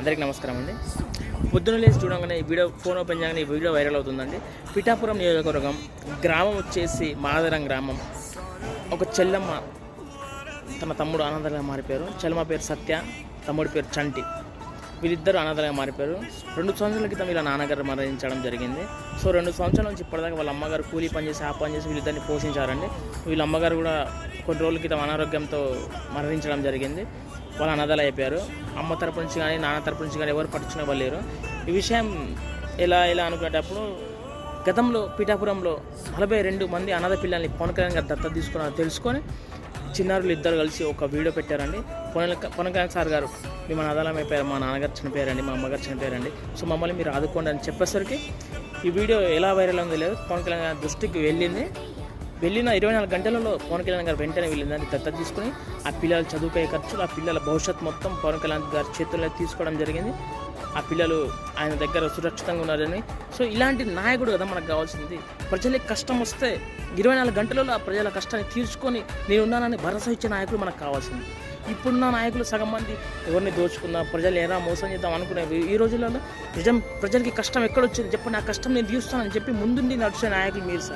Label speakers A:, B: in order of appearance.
A: అందరికీ నమస్కారం అండి. పొద్దున్న లేచి చూడగానే ఈ వీడియో ఫోన్ ఓపెన్ చేయగానే ఈ వీడియో వైరల్ అవుతుందండి. పిఠాపురం నియోజకవర్గం గ్రామం వచ్చేసి మాదరం గ్రామం. ఒక చెల్లమ్మ తన తమ్ముడు అనాథలుగా మారిపోయారు. చెల్లమ్మ పేరు సత్య, తమ్ముడి పేరు చంటి. వీళ్ళిద్దరు అనాథలుగా మారిపోయారు. 2 సంవత్సరాల క్రితం వీళ్ళ నాన్నగారు మరణించడం జరిగింది. సో 2 సంవత్సరాల నుంచి ఇప్పటిదాకా వాళ్ళ అమ్మగారు కూలీ పని చేసి ఆ పని చేసి వీళ్ళిద్దరిని పోషించారండి. వీళ్ళ అమ్మగారు కూడా కొన్ని రోజుల క్రితం అనారోగ్యంతో మరణించడం జరిగింది. వాళ్ళు అనాథలు అయిపోయారు. అమ్మ తరపు నుంచి కానీ నాన్న తరపు నుంచి కానీ ఎవరు పట్టించుకోలేరు. ఈ విషయం ఎలా అనుకునేటప్పుడు గతంలో పిఠాపురంలో 42 మంది అనాథ పిల్లల్ని పవన్ కళ్యాణ్ గారు దత్తత తీసుకున్నారని తెలుసుకొని చిన్నారులు ఇద్దరు కలిసి ఒక వీడియో పెట్టారండి. పవన్ కళ్యాణ్ సార్ గారు మేము అనాథలం అయిపోయారు, మా నాన్నగారు చనిపోయారండి, మా అమ్మగారు చనిపోయారండి, సో మమ్మల్ని మీరు ఆదుకోండి అని చెప్పేసరికి ఈ వీడియో ఎలా వైరల్ ఉందో లేదు పవన్ కళ్యాణ్ గారి దృష్టికి వెళ్ళిన 24 గంటలలో పవన్ కళ్యాణ్ గారు వెంటనే వెళ్ళిందని దత్తత తీసుకుని ఆ పిల్లలు చదువుకునే ఖర్చులు, ఆ పిల్లల భవిష్యత్తు మొత్తం పవన్ కళ్యాణ్ గారి చేతుల్లో తీసుకోవడం జరిగింది. ఆ పిల్లలు ఆయన దగ్గర సురక్షితంగా ఉన్నారని. సో ఇలాంటి నాయకుడు కదా మనకు కావాల్సింది. ప్రజలకి కష్టం వస్తే 24 గంటలలో ఆ ప్రజల కష్టాన్ని తీర్చుకొని నేను ఉన్నానని భరోసా ఇచ్చే నాయకులు మనకు కావాల్సింది. ఇప్పుడున్న నాయకులు సగం మంది ఎవరిని దోచుకున్నా, ప్రజలు ఎలా మోసం చేద్దాం అనుకునేవి. ఈ రోజులలో ప్రజలకి కష్టం ఎక్కడొచ్చింది చెప్పండి, ఆ కష్టం నేను తీరుస్తానని చెప్పి ముందుండి నడిచే నాయకులు మీరు సార్.